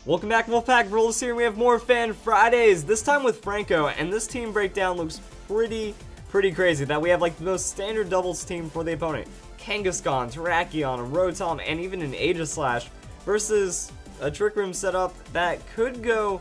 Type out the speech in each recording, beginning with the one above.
Welcome back, Wolfpack Brawlers here. We have more Fan Fridays, this time with Franco, and this team breakdown looks pretty crazy. That we have like the most standard doubles team for the opponent. Kangaskhan, Terrakion, Rotom, and even an Aegislash versus a Trick Room setup that could go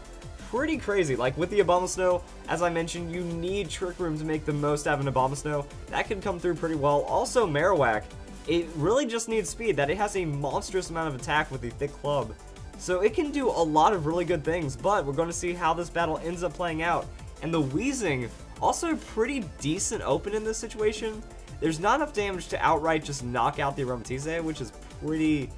pretty crazy. Like with the Abomasnow, as I mentioned, you need Trick Room to make the most out of an Abomasnow. That could come through pretty well. Also, Marowak, it really just needs speed, that it has a monstrous amount of attack with the thick club. So it can do a lot of really good things, but we're going to see how this battle ends up playing out. And the Weezing, also pretty decent open in this situation. There's not enough damage to outright just knock out the Aromatisse, which is pretty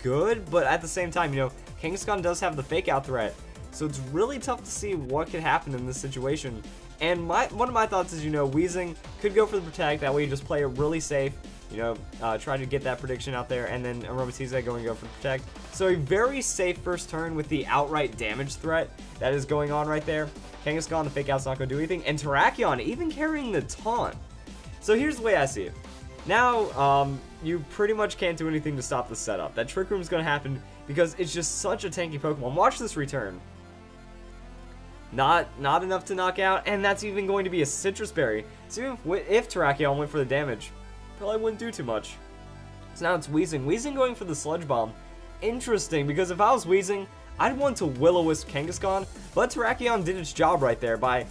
good, but at the same time, you know, Kangaskhan does have the fake out threat. So it's really tough to see what could happen in this situation. And one of my thoughts is, you know, Weezing could go for the protect, that way you just play it really safe. You know, try to get that prediction out there, and then Aromatisse going to go for protect. So a very safe first turn with the outright damage threat that is going on right there. Kangaskhan, the fake out's not going to do anything, and Terrakion even carrying the taunt. So here's the way I see it. Now, you pretty much can't do anything to stop the setup. That Trick Room is going to happen because it's just such a tanky Pokemon. Watch this return. Not enough to knock out, and that's even going to be a Citrus Berry. So if Terrakion went for the damage, probably wouldn't do too much. So now it's Weezing. Weezing going for the Sludge Bomb. Interesting, because if I was Weezing, I'd want to Will-O-Wisp Kangaskhan, but Terrakion did its job right there by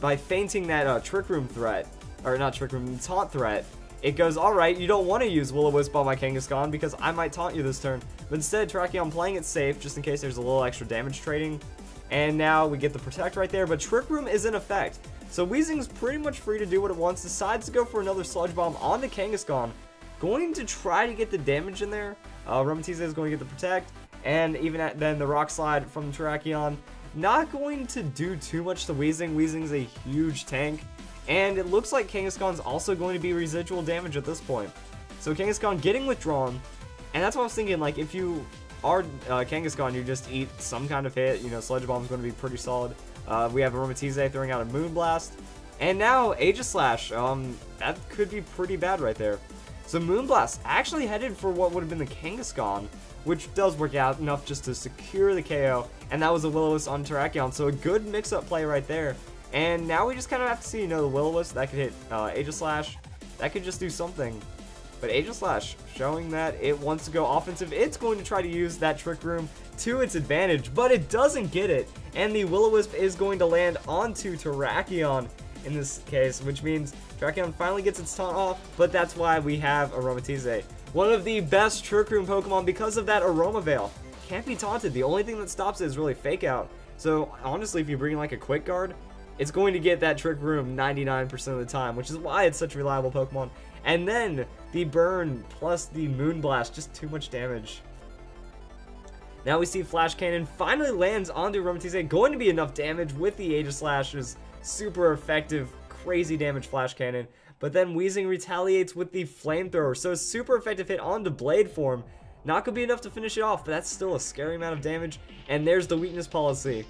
feinting that Trick Room threat, or not Trick Room, Taunt threat. It goes, alright, you don't want to use Will-O-Wisp on my Kangaskhan because I might taunt you this turn, but instead Terrakion playing it safe just in case there's a little extra damage trading. And now we get the Protect right there, but Trick Room is in effect. So Weezing's pretty much free to do what it wants, decides to go for another Sludge Bomb on the Kangaskhan, going to try to get the damage in there. Aromatisse is going to get the Protect, and even then the Rock Slide from Terrakion, not going to do too much to Weezing. Weezing's a huge tank, and it looks like Kangaskhan's also going to be residual damage at this point. So Kangaskhan getting withdrawn, and that's what I was thinking, like if you are Kangaskhan, you just eat some kind of hit, you know, Sludge Bomb's going to be pretty solid. We have Aromatisse throwing out a Moonblast. And now Aegislash, that could be pretty bad right there. So Moonblast actually headed for what would have been the Kangaskhan, which does work out enough just to secure the KO. And that was a Will-O-Wisp on Terrakion, so a good mix-up play right there. And now we just kind of have to see, you know, the Will-O-Wisp, that could hit Aegislash. That could just do something. But Aegislash showing that it wants to go offensive. It's going to try to use that Trick Room to its advantage, but it doesn't get it. And the Will-O-Wisp is going to land onto Terrakion in this case, which means Terrakion finally gets its taunt off, but that's why we have Aromatisse. One of the best Trick Room Pokemon because of that Aroma Veil. Can't be taunted. The only thing that stops it is really Fake Out. So honestly, if you bring like a Quick Guard, it's going to get that Trick Room 99% of the time, which is why it's such a reliable Pokemon. And then the Burn plus the Moonblast, just too much damage. Now we see Flash Cannon finally lands onto Aromatisse, going to be enough damage with the Aegislash's super effective, crazy damage Flash Cannon. But then Weezing retaliates with the Flamethrower, so a super effective hit onto Blade form. Not going to be enough to finish it off, but that's still a scary amount of damage. And there's the weakness policy.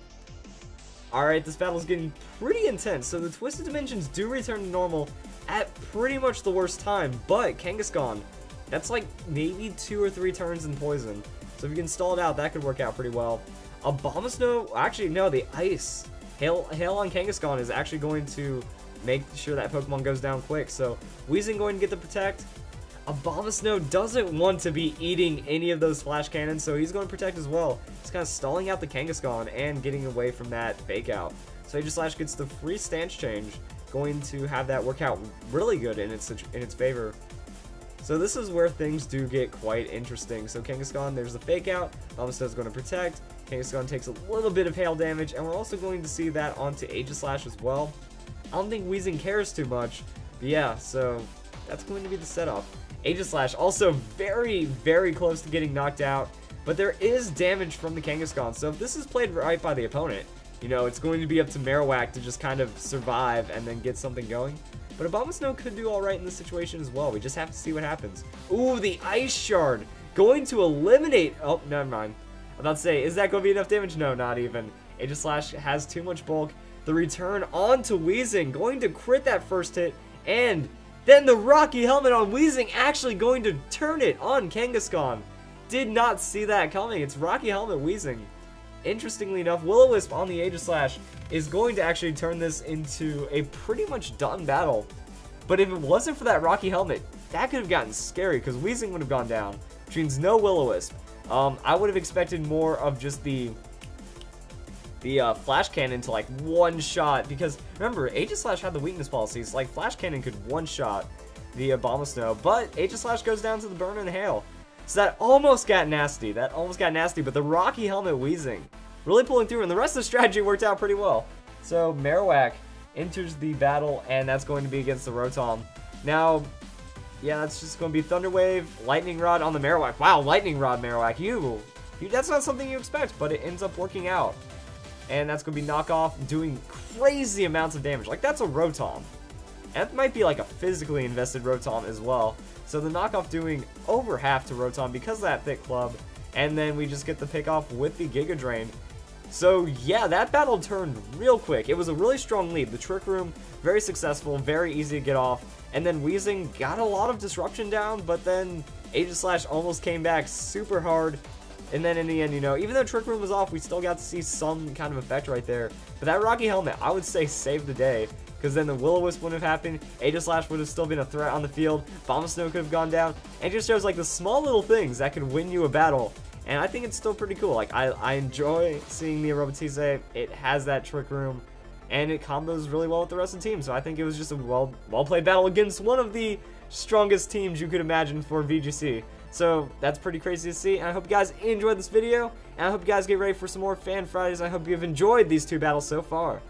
Alright, this battle is getting pretty intense, so the Twisted Dimensions do return to normal at pretty much the worst time, but Kangaskhan, that's like maybe 2 or 3 turns in poison. So if you can stall it out, that could work out pretty well. Abomasnow, actually no, the Ice. Hail on Kangaskhan is actually going to make sure that Pokemon goes down quick, so Weezing going to get the Protect. Abomasnow doesn't want to be eating any of those Flash Cannons, so he's going to Protect as well. He's kind of stalling out the Kangaskhan and getting away from that Fake Out. So Aegislash gets the free stance change, going to have that work out really good in its favor. So this is where things do get quite interesting. So Kangaskhan, there's the Fake Out. Abomasnow is going to Protect. Kangaskhan takes a little bit of hail damage, and we're also going to see that onto Aegislash as well. I don't think Weezing cares too much, but yeah, so that's going to be the setup. Aegislash also very close to getting knocked out, but there is damage from the Kangaskhan, so if this is played right by the opponent, you know, it's going to be up to Marowak to just kind of survive and then get something going. But Abomasnow could do alright in this situation as well. We just have to see what happens. Ooh, the Ice Shard going to eliminate... Oh, never mind. I'm about to say, is that going to be enough damage? No, not even. Aegislash has too much bulk. The return onto Weezing, going to crit that first hit, and then the Rocky Helmet on Weezing actually going to turn it on Kangaskhan. Did not see that coming. It's Rocky Helmet Weezing. interestingly enough, Will-O-Wisp on the Aegislash is going to actually turn this into a pretty much done battle. But if it wasn't for that Rocky Helmet, that could have gotten scary, because Weezing would have gone down, which means no Will-O-Wisp. I would have expected more of just the Flash Cannon to like one-shot, because remember, Aegislash had the weakness policies, like Flash Cannon could one-shot the Abomasnow, but Aegislash goes down to the Burn and Hail. So that almost got nasty, but the Rocky Helmet Weezing really pulling through, and the rest of the strategy worked out pretty well. So Marowak enters the battle, and that's going to be against the Rotom. Now, yeah, that's just going to be Thunder Wave, Lightning Rod on the Marowak. Wow, Lightning Rod Marowak, you that's not something you expect, but it ends up working out. And that's going to be Knockoff doing crazy amounts of damage. Like, that's a Rotom. And that might be like a physically invested Rotom as well. So the Knockoff doing over half to Rotom because of that thick club. And then we just get the pick off with the Giga Drain. So yeah, that battle turned real quick. It was a really strong lead. The Trick Room, very successful, very easy to get off. And then Weezing got a lot of disruption down, but then Aegislash almost came back super hard. And then in the end, you know, even though Trick Room was off, we still got to see some kind of effect right there. But that Rocky Helmet, I would say, saved the day. Because then the Will-O-Wisp wouldn't have happened, Aegislash would have still been a threat on the field, Abomasnow could have gone down, and it just shows like the small little things that could win you a battle. And I think it's still pretty cool. Like, I enjoy seeing the Aromatisse. It has that Trick Room, and it combos really well with the rest of the team. So I think it was just a well-played battle against one of the strongest teams you could imagine for VGC. So that's pretty crazy to see, and I hope you guys enjoyed this video, and I hope you guys get ready for some more Fan Fridays. I hope you've enjoyed these two battles so far.